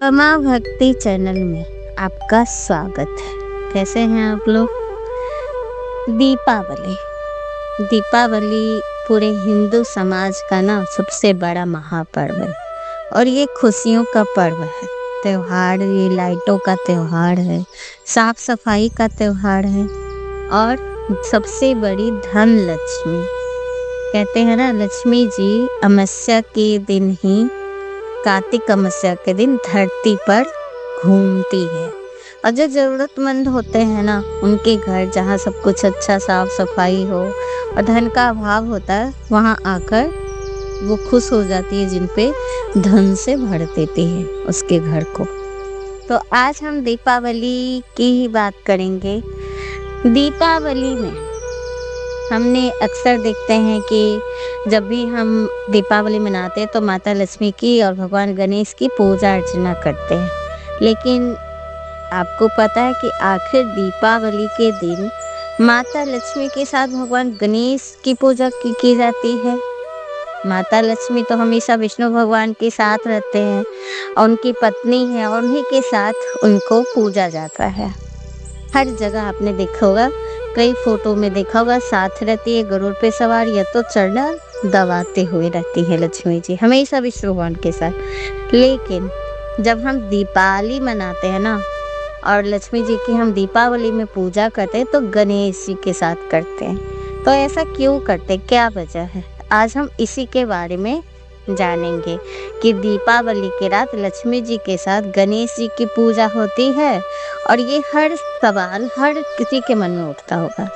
पमा भक्ति चैनल में आपका स्वागत है। कैसे हैं आप लोग? दीपावली दीपावली पूरे हिंदू समाज का ना सबसे बड़ा महापर्व है और ये खुशियों का पर्व है। त्योहार, ये लाइटों का त्योहार है, साफ सफाई का त्योहार है और सबसे बड़ी धन लक्ष्मी, कहते हैं ना, लक्ष्मी जी अमावस्या के दिन ही, कार्तिक अमावस्या के दिन धरती पर घूमती है और जो जरूरतमंद होते हैं ना, उनके घर जहाँ सब कुछ अच्छा साफ सफाई हो और धन का अभाव होता है, वहाँ आकर वो खुश हो जाती है, जिन पे धन से भर देती है उसके घर को। तो आज हम दीपावली की ही बात करेंगे। दीपावली में हमने अक्सर देखते हैं कि जब भी हम दीपावली मनाते हैं तो माता लक्ष्मी की और भगवान गणेश की पूजा अर्चना करते हैं। लेकिन आपको पता है कि आखिर दीपावली के दिन माता लक्ष्मी के साथ भगवान गणेश की पूजा की जाती है। माता लक्ष्मी तो हमेशा विष्णु भगवान के साथ रहते हैं और उनकी पत्नी है और उन्हीं के साथ उनको पूजा जाता है। हर जगह आपने देखा होगा, कई फोटो में देखा होगा, साथ रहती है गरुड़ पे सवार या तो चढ़ना दबाते हुए रहती है लक्ष्मी जी, हमेशा विष्णु भगवान के साथ। लेकिन जब हम दीपावली मनाते हैं ना और लक्ष्मी जी की हम दीपावली में पूजा करते हैं तो गणेश जी के साथ करते हैं। तो ऐसा क्यों करते, क्या वजह है? आज हम इसी के बारे में जानेंगे कि दीपावली की रात लक्ष्मी जी के साथ गणेश जी की पूजा होती है। और ये हर सवाल हर किसी के मन में उठता होगा,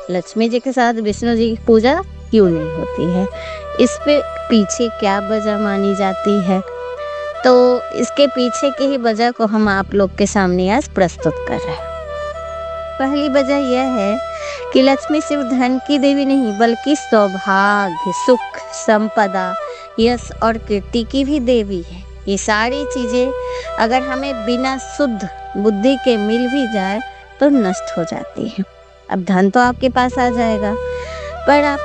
लक्ष्मी जी के साथ विष्णु जी की पूजा क्यों नहीं होती है, इस पे पीछे क्या वजह मानी जाती है? तो इसके पीछे की ही वजह को हम आप लोग के सामने आज प्रस्तुत कर रहे हैं। पहली वजह यह है कि लक्ष्मी सिर्फ धन की देवी नहीं बल्कि सौभाग्य, सुख, संपदा, यश और कीर्ति की भी देवी है। ये सारी चीजें अगर हमें बिना शुद्ध बुद्धि के मिल भी जाए तो नष्ट हो जाती है। अब धन तो आपके पास आ जाएगा, पर आप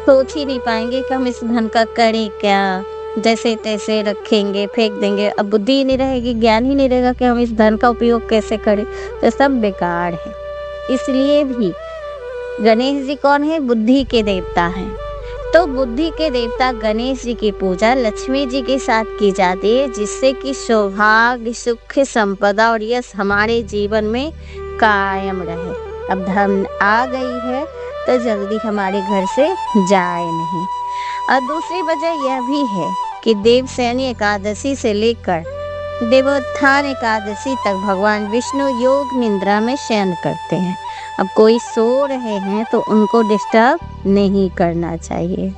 सोच ही नहीं पाएंगे कि हम इस धन का करें क्या, जैसे तैसे रखेंगे, फेंक देंगे। अब बुद्धि ही नहीं रहेगी, ज्ञान ही नहीं रहेगा कि हम इस धन का उपयोग कैसे करें, तो सब बेकार है। इसलिए भी गणेश जी कौन है? बुद्धि के देवता हैं। तो बुद्धि के देवता गणेश जी की पूजा लक्ष्मी जी के साथ की जाती है, जिससे कि सौभाग्य, सुख, संपदा और यश हमारे जीवन में कायम रहे। अब धन आ गई है तो जल्दी हमारे घर से जाए नहीं। और दूसरी वजह यह भी है कि देवशयनी एकादशी से लेकर देवोत्थान एकादशी तक भगवान विष्णु योग निद्रा में शयन करते हैं। अब कोई सो रहे हैं तो उनको डिस्टर्ब नहीं करना चाहिए।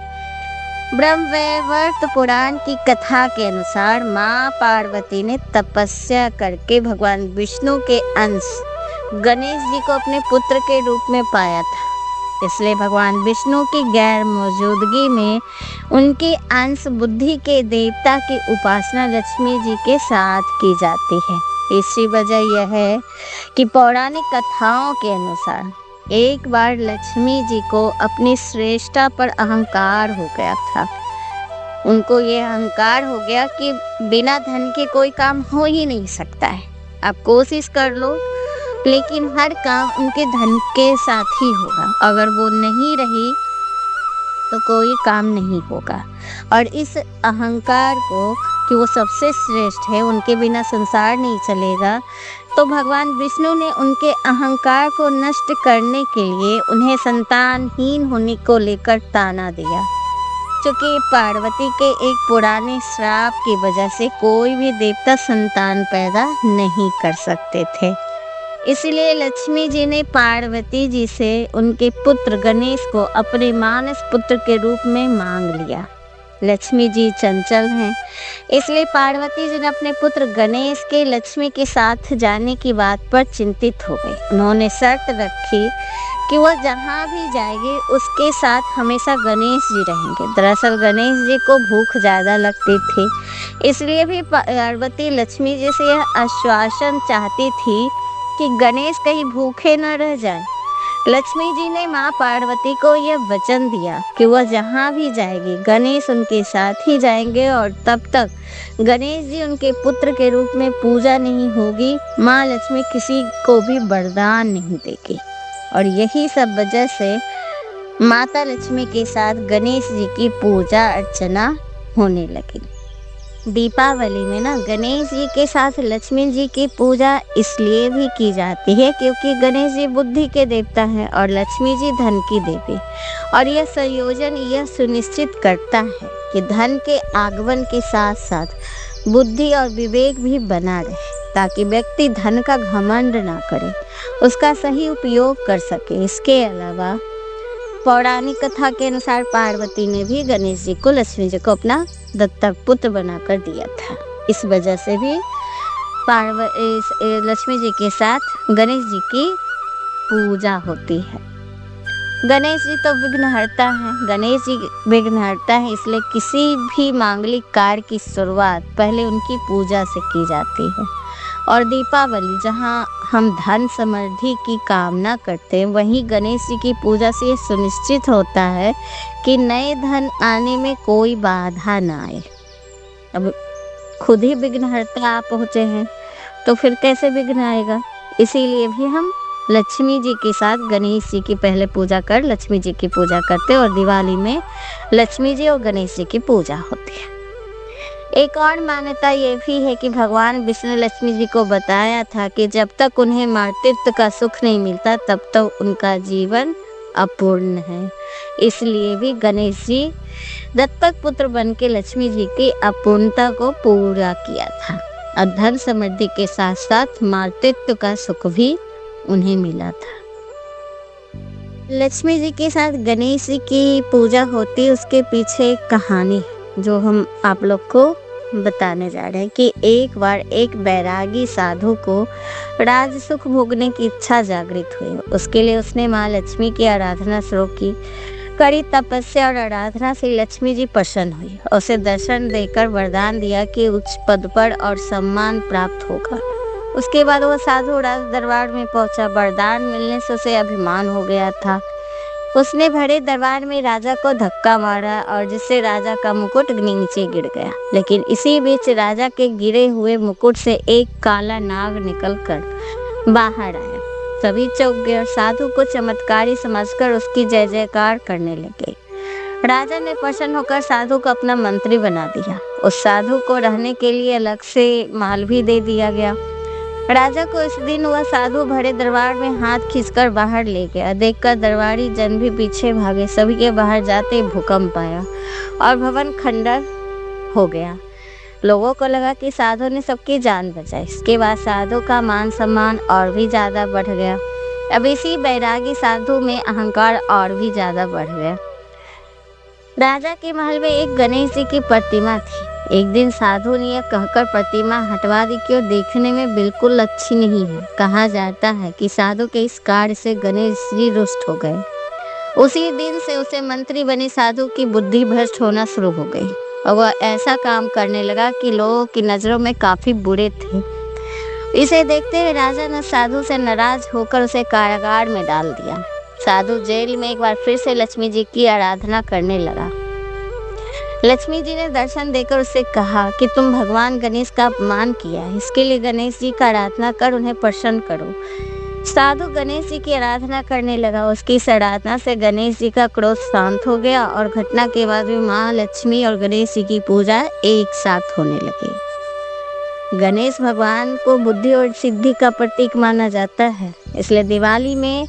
ब्रह्मवैवर्त पुराण की कथा के अनुसार माँ पार्वती ने तपस्या करके भगवान विष्णु के अंश गणेश जी को अपने पुत्र के रूप में पाया था। इसलिए भगवान विष्णु की गैर मौजूदगी में उनके अंश बुद्धि के देवता की उपासना लक्ष्मी जी के साथ की जाती है। तीसरी वजह यह है कि पौराणिक कथाओं के अनुसार एक बार लक्ष्मी जी को अपनी श्रेष्ठता पर अहंकार हो गया था। उनको ये अहंकार हो गया कि बिना धन के कोई काम हो ही नहीं सकता है। आप कोशिश कर लो, लेकिन हर काम उनके धन के साथ ही होगा। अगर वो नहीं रही तो कोई काम नहीं होगा। और इस अहंकार को कि वो सबसे श्रेष्ठ है, उनके बिना संसार नहीं चलेगा, तो भगवान विष्णु ने उनके अहंकार को नष्ट करने के लिए उन्हें संतानहीन होने को लेकर ताना दिया। क्योंकि पार्वती के एक पुराने श्राप की वजह से कोई भी देवता संतान पैदा नहीं कर सकते थे। इसलिए लक्ष्मी जी ने पार्वती जी से उनके पुत्र गणेश को अपने मानस पुत्र के रूप में मांग लिया। लक्ष्मी जी चंचल हैं, इसलिए पार्वती जी ने अपने पुत्र गणेश के लक्ष्मी के साथ जाने की बात पर चिंतित हो गई। उन्होंने शर्त रखी कि वह जहाँ भी जाएगी उसके साथ हमेशा गणेश जी रहेंगे। दरअसल गणेश जी को भूख ज़्यादा लगती थी, इसलिए भी पार्वती लक्ष्मी जी से यह आश्वासन चाहती थी कि गणेश कहीं भूखे न रह जाए। लक्ष्मी जी ने माँ पार्वती को यह वचन दिया कि वह जहाँ भी जाएगी गणेश उनके साथ ही जाएंगे और तब तक गणेश जी उनके पुत्र के रूप में पूजा नहीं होगी, माँ लक्ष्मी किसी को भी वरदान नहीं देगी। और यही सब वजह से माता लक्ष्मी के साथ गणेश जी की पूजा अर्चना होने लगी। दीपावली में ना गणेश जी के साथ लक्ष्मी जी की पूजा इसलिए भी की जाती है क्योंकि गणेश जी बुद्धि के देवता हैं और लक्ष्मी जी धन की देवी। और यह संयोजन यह सुनिश्चित करता है कि धन के आगमन के साथ साथ बुद्धि और विवेक भी बना रहे, ताकि व्यक्ति धन का घमंड ना करे, उसका सही उपयोग कर सके। इसके अलावा पौराणिक कथा के अनुसार पार्वती ने भी गणेश जी को लक्ष्मी जी को अपना दत्तक पुत्र बनाकर दिया था। इस वजह से भी लक्ष्मी जी के साथ गणेश जी की पूजा होती है। गणेश जी तो विघ्नहर्ता हैं। गणेश जी विघ्नहर्ता है, इसलिए किसी भी मांगलिक कार्य की शुरुआत पहले उनकी पूजा से की जाती है। और दीपावली जहाँ हम धन समृद्धि की कामना करते हैं, वहीं गणेश जी की पूजा से ये सुनिश्चित होता है कि नए धन आने में कोई बाधा ना आए। अब खुद ही विघ्नहर्ता आप पहुँचे हैं तो फिर कैसे विघ्न आएगा। इसीलिए भी हम लक्ष्मी जी के साथ गणेश जी की पहले पूजा कर लक्ष्मी जी की पूजा करते और दिवाली में लक्ष्मी जी और गणेश जी की पूजा होती है। एक और मान्यता ये भी है कि भगवान विष्णु लक्ष्मी जी को बताया था कि जब तक उन्हें मातृत्व का सुख नहीं मिलता तब तक उनका जीवन अपूर्ण है। इसलिए भी गणेश जी दत्तक पुत्र बन के लक्ष्मी जी की अपूर्णता को पूरा किया था और धन समृद्धि के साथ साथ मातृत्व का सुख भी उन्हें मिला था। लक्ष्मी जी के साथ गणेश जी की पूजा होती, उसके पीछे एक कहानी जो हम आप लोग को बताने जा रहे हैं कि एक बार एक बैरागी साधु को राज सुख भोगने की इच्छा जागृत हुई। उसके लिए उसने माँ लक्ष्मी की आराधना शुरू की। कड़ी तपस्या और आराधना से लक्ष्मी जी प्रसन्न हुई। उसे दर्शन देकर वरदान दिया कि उच्च पद पर और सम्मान प्राप्त होगा। उसके बाद वह साधु राज दरबार में पहुंचा। वरदान मिलने से उसे अभिमान हो गया था। उसने भरे दरबार में राजा को धक्का मारा और जिससे राजा का मुकुट नीचे गिर गया। लेकिन इसी बीच राजा के गिरे हुए मुकुट से एक काला नाग निकलकर बाहर आया। सभी चौंक गए और साधु को चमत्कारी समझकर उसकी जय जयकार करने लगे। राजा ने प्रसन्न होकर साधु को अपना मंत्री बना दिया। उस साधु को रहने के लिए अलग से माल भी दे दिया गया। राजा को इस दिन वह साधु भरे दरबार में हाथ खींचकर बाहर ले गया। देखकर दरबारी जन भी पीछे भागे। सभी के बाहर जाते भूकंप आया और भवन खंडर हो गया। लोगों को लगा कि साधु ने सबकी जान बचाई। इसके बाद साधु का मान सम्मान और भी ज्यादा बढ़ गया। अब इसी बैरागी साधु में अहंकार और भी ज्यादा बढ़ गया। राजा के महल में एक गणेश जी की प्रतिमा थी। एक दिन साधु ने यह कहकर प्रतिमा हटवा दी कि वो देखने में बिल्कुल अच्छी नहीं है। कहा जाता है कि साधु के इस कार्य से गणेश जी रुष्ट हो गए। उसी दिन से उसे मंत्री बने साधु की बुद्धि भ्रष्ट होना शुरू हो गई और वह ऐसा काम करने लगा कि लोगों की नजरों में काफी बुरे थे। इसे देखते हुए राजा ने साधु से नाराज होकर उसे कारागार में डाल दिया। साधु जेल में एक बार फिर से लक्ष्मी जी की आराधना करने लगा। लक्ष्मी जी ने दर्शन देकर उससे कहा कि तुम भगवान गणेश का अपमान किया है, इसके लिए गणेश जी का आराधना कर उन्हें प्रसन्न करो। साधु गणेश जी की आराधना करने लगा। उसकी इस आराधना से गणेश जी का क्रोध शांत हो गया और घटना के बाद भी माँ लक्ष्मी और गणेश जी की पूजा एक साथ होने लगी। गणेश भगवान को बुद्धि और सिद्धि का प्रतीक माना जाता है, इसलिए दिवाली में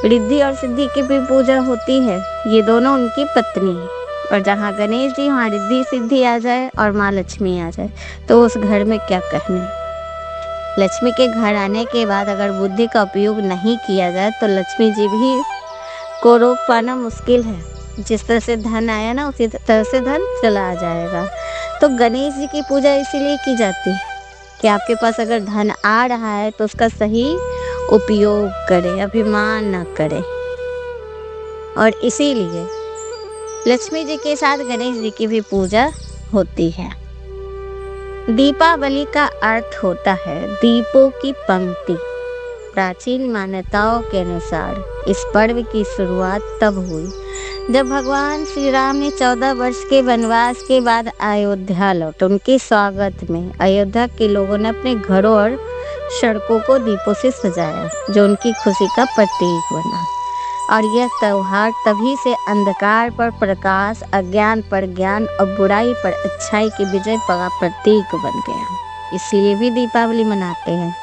रिद्धि और सिद्धि की भी पूजा होती है। ये दोनों उनकी पत्नी है और जहाँ गणेश जी वहाँ रिद्धि सिद्धि आ जाए और माँ लक्ष्मी आ जाए तो उस घर में क्या कहने। लक्ष्मी के घर आने के बाद अगर बुद्धि का उपयोग नहीं किया जाए तो लक्ष्मी जी भी को रोक पाना मुश्किल है। जिस तरह से धन आया ना उसी तरह से धन चला जाएगा। तो गणेश जी की पूजा इसीलिए की जाती है कि आपके पास अगर धन आ रहा है तो उसका सही उपयोग करें, अभिमान न करें। और इसीलिए लक्ष्मी जी के साथ गणेश जी की भी पूजा होती है। दीपावली का अर्थ होता है दीपों की पंक्ति। प्राचीन मान्यताओं के अनुसार इस पर्व की शुरुआत तब हुई जब भगवान श्री राम ने 14 वर्ष के वनवास के बाद अयोध्या लौटे। उनके स्वागत में अयोध्या के लोगों ने अपने घरों और सड़कों को दीपों से सजाया, जो उनकी खुशी का प्रतीक बना। और यह त्योहार तभी से अंधकार पर प्रकाश, अज्ञान पर ज्ञान और बुराई पर अच्छाई की विजय का प्रतीक बन गया। इसलिए भी दीपावली मनाते हैं,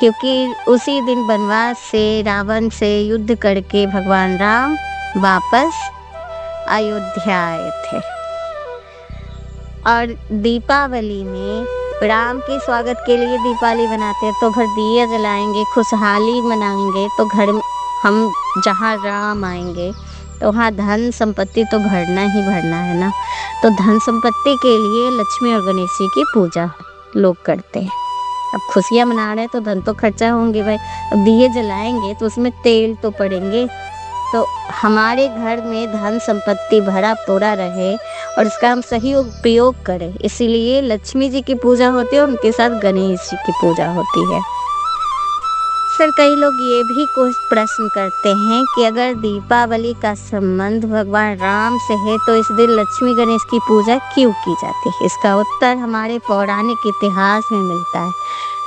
क्योंकि उसी दिन वनवास से, रावण से युद्ध करके भगवान राम वापस अयोध्या आए थे। और दीपावली में राम के स्वागत के लिए दीपावली बनाते हैं, तो फिर दिए जलाएंगे, खुशहाली मनाएंगे। तो घर में हम जहाँ राम आएंगे तो वहाँ धन संपत्ति तो भरना ही भरना है ना। तो धन संपत्ति के लिए लक्ष्मी और गणेश जी की पूजा लोग करते हैं। अब खुशियाँ मना रहे हैं तो धन तो खर्चा होंगे भाई। अब दिए जलाएंगे तो उसमें तेल तो पड़ेंगे। तो हमारे घर में धन संपत्ति भरा पूरा रहे और इसका हम सही उपयोग करें, इसीलिए लक्ष्मी जी की पूजा होती है, उनके साथ गणेश जी की पूजा होती है। सर, कई लोग ये भी कुछ प्रश्न करते हैं कि अगर दीपावली का संबंध भगवान राम से है तो इस दिन लक्ष्मी गणेश की पूजा क्यों की जाती है। इसका उत्तर हमारे पौराणिक इतिहास में मिलता है।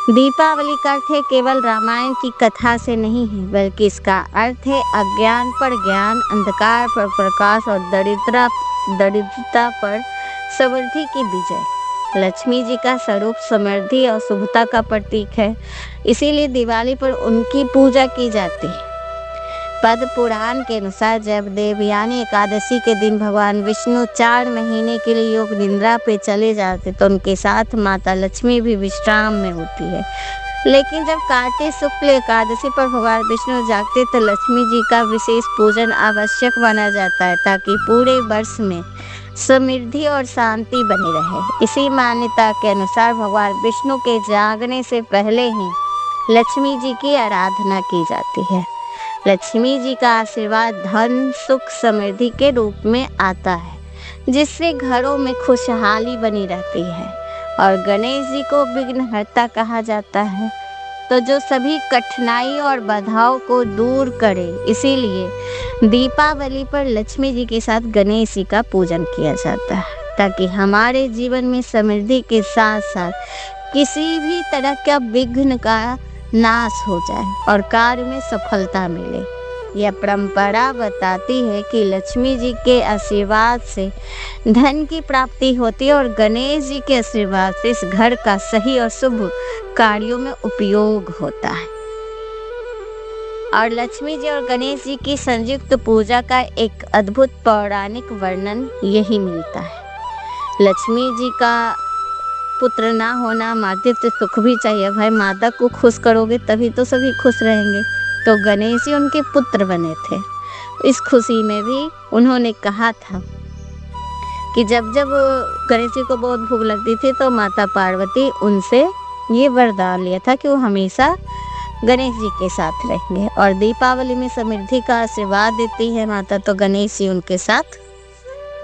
दीपावली का अर्थ है केवल रामायण की कथा से नहीं है, बल्कि इसका अर्थ है अज्ञान पर ज्ञान, अंधकार पर प्रकाश और दरिद्रता पर समृद्धि की विजय। लक्ष्मी जी का स्वरूप समृद्धि और शुभता का प्रतीक है, इसीलिए दिवाली पर उनकी पूजा की जाती है। पद्म पुराण के अनुसार जब देवयानी एकादशी के दिन भगवान विष्णु 4 महीने के लिए योग निद्रा पे चले जाते, तो उनके साथ माता लक्ष्मी भी विश्राम में होती है। लेकिन जब कार्तिक शुक्ल एकादशी पर भगवान विष्णु जागते तो लक्ष्मी जी का विशेष पूजन आवश्यक माना जाता है, ताकि पूरे वर्ष में समृद्धि और शांति बनी रहे। इसी मान्यता के अनुसार भगवान विष्णु के जागने से पहले ही लक्ष्मी जी की आराधना की जाती है। लक्ष्मी जी का आशीर्वाद धन, सुख, समृद्धि के रूप में आता है, जिससे घरों में खुशहाली बनी रहती है। और गणेश जी को विघ्नहर्ता कहा जाता है, तो जो सभी कठिनाई और बाधाओं को दूर करे। इसीलिए दीपावली पर लक्ष्मी जी के साथ गणेश जी का पूजन किया जाता है, ताकि हमारे जीवन में समृद्धि के साथ साथ किसी भी तरह का विघ्न का नाश हो जाए और कार्य में सफलता मिले। यह परंपरा बताती है कि लक्ष्मी जी के आशीर्वाद से धन की प्राप्ति होती है और गणेश जी के आशीर्वाद से इस घर का सही और शुभ कार्यों में उपयोग होता है। और लक्ष्मी जी और गणेश जी की संयुक्त पूजा का एक अद्भुत पौराणिक वर्णन यही मिलता है। लक्ष्मी जी का पुत्र ना होना, मातृत्व सुख भी चाहिए भाई। माता को खुश करोगे तभी तो सभी खुश रहेंगे। तो गणेश जी उनके पुत्र बने थे। इस खुशी में भी उन्होंने कहा था कि जब जब गणेश जी को बहुत भूख लगती थी तो माता पार्वती उनसे ये वरदान लिया था कि वो हमेशा गणेश जी के साथ रहेंगे। और दीपावली में समृद्धि का आशीर्वाद देती है माता, तो गणेश जी उनके साथ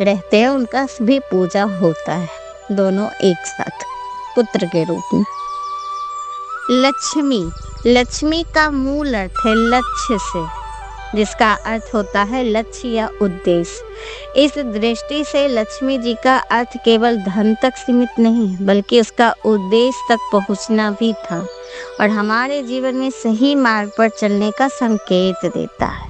रहते हैं, उनका भी पूजा होता है, दोनों एक साथ पुत्र के रूप में। लक्ष्मी का मूल अर्थ है लक्ष्य से, जिसका अर्थ होता है लक्ष्य या उद्देश्य। इस दृष्टि से लक्ष्मी जी का अर्थ केवल धन तक सीमित नहीं, बल्कि उसका उद्देश्य तक पहुंचना भी था और हमारे जीवन में सही मार्ग पर चलने का संकेत देता है।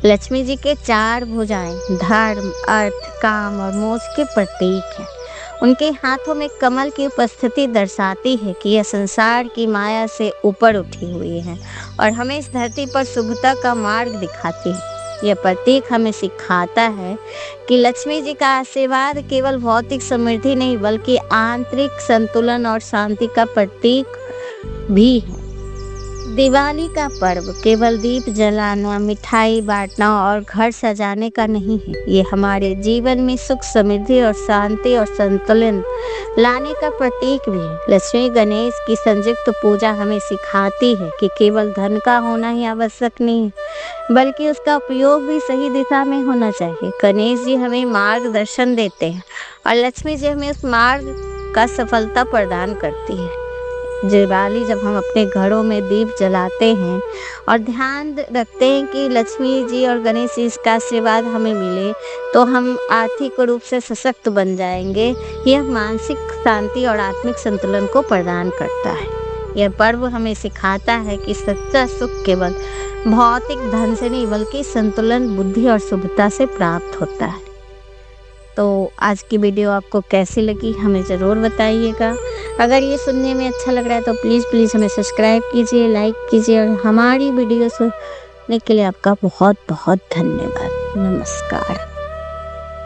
लक्ष्मी जी के 4 भुजाएं धर्म, अर्थ, काम और मोक्ष के प्रतीक हैं। उनके हाथों में कमल की उपस्थिति दर्शाती है कि यह संसार की माया से ऊपर उठी हुई है और हमें इस धरती पर शुभता का मार्ग दिखाती है। यह प्रतीक हमें सिखाता है कि लक्ष्मी जी का आशीर्वाद केवल भौतिक समृद्धि नहीं, बल्कि आंतरिक संतुलन और शांति का प्रतीक भी है। दिवाली का पर्व केवल दीप जलाना, मिठाई बांटना और घर सजाने का नहीं है। ये हमारे जीवन में सुख, समृद्धि और शांति और संतुलन लाने का प्रतीक भी है। लक्ष्मी गणेश की संयुक्त पूजा हमें सिखाती है कि केवल धन का होना ही आवश्यक नहीं है, बल्कि उसका उपयोग भी सही दिशा में होना चाहिए। गणेश जी हमें मार्गदर्शन देते हैं और लक्ष्मी जी हमें उस मार्ग का सफलता प्रदान करती है। दिवाली जब हम अपने घरों में दीप जलाते हैं और ध्यान रखते हैं कि लक्ष्मी जी और गणेश जी का आशीर्वाद हमें मिले, तो हम आर्थिक रूप से सशक्त बन जाएंगे। यह मानसिक शांति और आत्मिक संतुलन को प्रदान करता है। यह पर्व हमें सिखाता है कि सच्चा सुख केवल भौतिक धन से नहीं बल्कि संतुलन, बुद्धि और शुभता से प्राप्त होता है। तो आज की वीडियो आपको कैसी लगी हमें ज़रूर बताइएगा। अगर ये सुनने में अच्छा लग रहा है तो प्लीज़ हमें सब्सक्राइब कीजिए, लाइक कीजिए और हमारी वीडियो सुनने के लिए आपका बहुत बहुत धन्यवाद। नमस्कार।